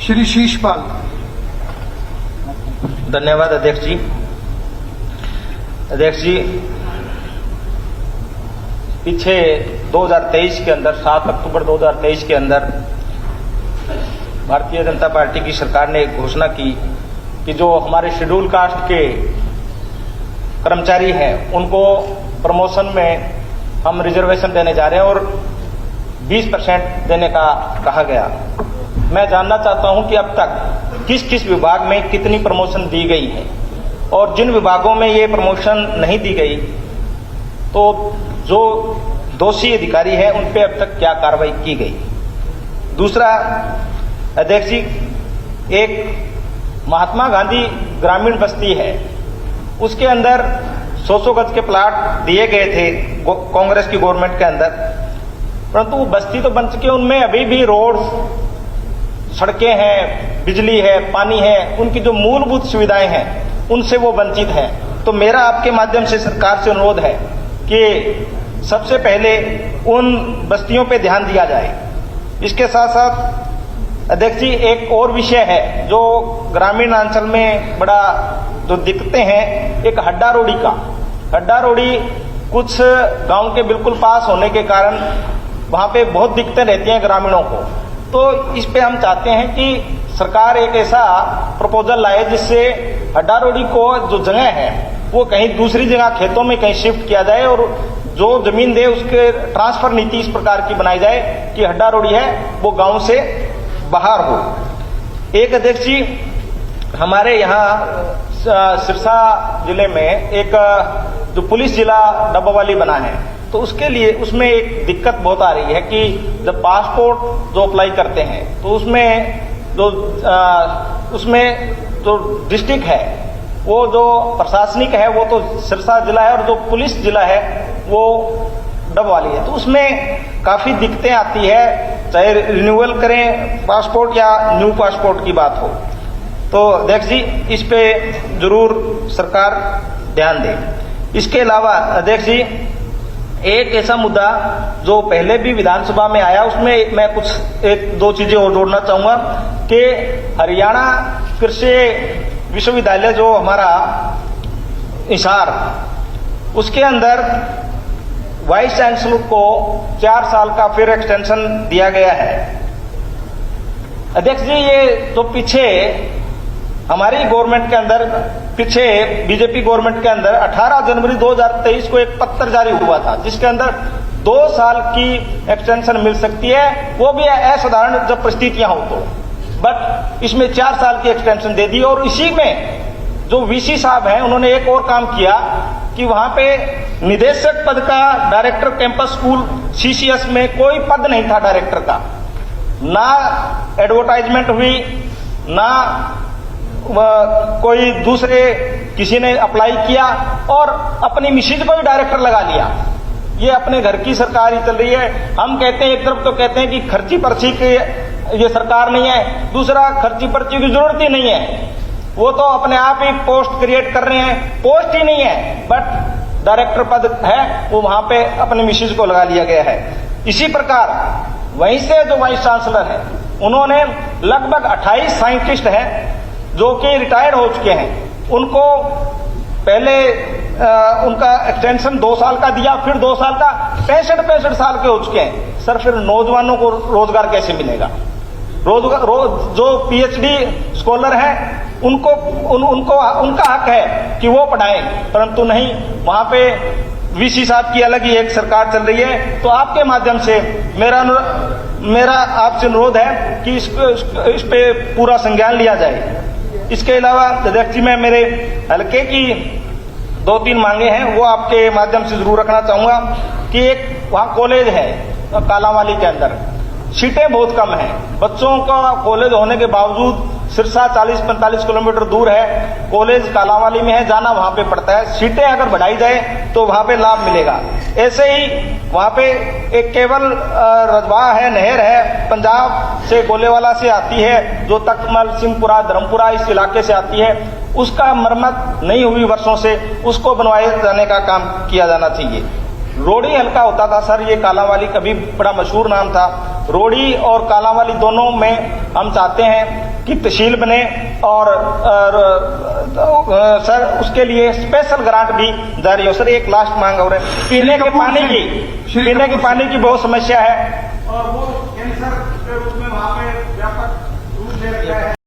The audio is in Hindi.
श्री शीशपाल। धन्यवाद अध्यक्ष जी। अध्यक्ष जी, पीछे 2023 के अंदर 7 अक्टूबर 2023 के अंदर भारतीय जनता पार्टी की सरकार ने एक घोषणा की कि जो हमारे शेड्यूल कास्ट के कर्मचारी हैं उनको प्रमोशन में हम रिजर्वेशन देने जा रहे हैं और 20% देने का कहा गया। मैं जानना चाहता हूं कि अब तक किस किस विभाग में कितनी प्रमोशन दी गई है और जिन विभागों में ये प्रमोशन नहीं दी गई तो जो दोषी अधिकारी हैं उन पे अब तक क्या कार्रवाई की गई। दूसरा अध्यक्ष जी, एक महात्मा गांधी ग्रामीण बस्ती है, उसके अंदर 100 गज के प्लाट दिए गए थे कांग्रेस की गवर्नमेंट के अंदर, परंतु वो बस्ती तो बन चुकी है, उनमें अभी भी रोड, सड़कें हैं, बिजली है, पानी है, उनकी जो मूलभूत सुविधाएं हैं उनसे वो वंचित हैं। तो मेरा आपके माध्यम से सरकार से अनुरोध है कि सबसे पहले उन बस्तियों पे ध्यान दिया जाए। इसके साथ साथ अध्यक्ष जी, एक और विषय है जो ग्रामीण अंचल में बड़ा जो दिक्कतें हैं, एक हड्डा रोडी का। हड्डा रोडी कुछ गांव के बिल्कुल पास होने के कारण वहां पे बहुत दिक्कतें रहती हैं ग्रामीणों को। तो इस पे हम चाहते हैं कि सरकार एक ऐसा प्रपोजल लाए जिससे हड्डा रोडी को जो जगह है वो कहीं दूसरी जगह खेतों में कहीं शिफ्ट किया जाए और जो जमीन दे उसके ट्रांसफर नीति इस प्रकार की बनाई जाए कि हड्डा रोडी है वो गांव से बाहर हो। एक अध्यक्ष जी, हमारे यहाँ सिरसा जिले में एक जो पुलिस जिला डब्बावाली बना है, तो उसके लिए उसमें एक दिक्कत बहुत आ रही है कि जब पासपोर्ट जो अप्लाई करते हैं तो उसमें जो डिस्ट्रिक्ट है वो जो प्रशासनिक है वो तो सिरसा जिला है और जो पुलिस जिला है वो डबवाली है, तो उसमें काफी दिक्कतें आती है, चाहे रिन्यूअल करें पासपोर्ट या न्यू पासपोर्ट की बात हो। तो अध्यक्ष जी, इस पे जरूर सरकार ध्यान दे। इसके अलावा अध्यक्ष जी, एक ऐसा मुद्दा जो पहले भी विधानसभा में आया, उसमें मैं कुछ एक दो चीजें और जोड़ना चाहूंगा कि हरियाणा कृषि विश्वविद्यालय जो हमारा हिसार, उसके अंदर वाइस चांसलर को 4 साल का फिर एक्सटेंशन दिया गया है। अध्यक्ष जी, ये तो पीछे हमारी गवर्नमेंट के अंदर, पीछे बीजेपी गवर्नमेंट के अंदर 18 जनवरी 2023 को एक पत्र जारी हुआ था जिसके अंदर 2 साल की एक्सटेंशन मिल सकती है, वो भी असाधारण जब परिस्थितियां हो तो, बट इसमें 4 साल की एक्सटेंशन दे दी। और इसी में जो वीसी साहब हैं उन्होंने एक और काम किया कि वहां पे निदेशक पद का, डायरेक्टर कैंपस स्कूल सीसीएस में कोई पद नहीं था डायरेक्टर का, ना एडवर्टाइजमेंट हुई, ना कोई दूसरे किसी ने अप्लाई किया और अपनी मिसेज को ही डायरेक्टर लगा लिया। ये अपने घर की सरकार ही चल रही है। हम कहते हैं, एक तरफ तो कहते हैं कि खर्ची पर्ची की ये सरकार नहीं है, दूसरा खर्ची पर्ची की जरूरत ही नहीं है, वो तो अपने आप ही पोस्ट क्रिएट कर रहे हैं, पोस्ट ही नहीं है बट डायरेक्टर पद है, वो वहां पे अपने मिसेज को लगा लिया गया है। इसी प्रकार वहीं से जो वाइस चांसलर है उन्होंने लगभग 28 साइंटिस्ट हैं जो कि रिटायर्ड हो चुके हैं, उनको पहले उनका एक्सटेंशन 2 साल का दिया, फिर 2 साल का, 65 साल के हो चुके हैं। सर, फिर नौजवानों को रोजगार कैसे मिलेगा? जो पीएचडी स्कॉलर हैं उनको उनका हक है कि वो पढ़ाएं, परंतु नहीं, वहां पे वीसी साहब की अलग ही एक सरकार चल रही है। तो आपके माध्यम से मेरा आपसे अनुरोध है कि इस पे पूरा संज्ञान लिया जाए। इसके अलावा अध्यक्ष जी, मैं मेरे हल्के की 2-3 मांगे हैं वो आपके माध्यम से जरूर रखना चाहूंगा कि एक वहां कॉलेज है कालांवाली के अंदर, सीटें बहुत कम हैं, बच्चों का कॉलेज होने के बावजूद सिरसा 40-45 किलोमीटर दूर है, कॉलेज कालांवाली में है, जाना वहां पे पड़ता है। सीटें अगर बढ़ाई जाए तो वहां पे लाभ मिलेगा। ऐसे ही वहां पे एक केवल रजवाह है, नहर है, पंजाब से गोलेवाला से आती है, जो तख्तमल, सिंहपुरा, धर्मपुरा इस इलाके से आती है, उसका मरम्मत नहीं हुई वर्षों से, उसको बनवाए जाने का काम किया जाना चाहिए। रोड़ी हल्का होता था सर, ये कालांवाली कभी बड़ा मशहूर नाम था। रोड़ी और कालांवाली दोनों में हम चाहते हैं की तहसील बने और सर उसके लिए स्पेशल ग्रांट भी जारी हो। सर एक लास्ट मांग और है, पीने के पानी की बहुत समस्या है और वो कैंसर के रूप में वहाँ पे व्यापक रूप ले रखा है।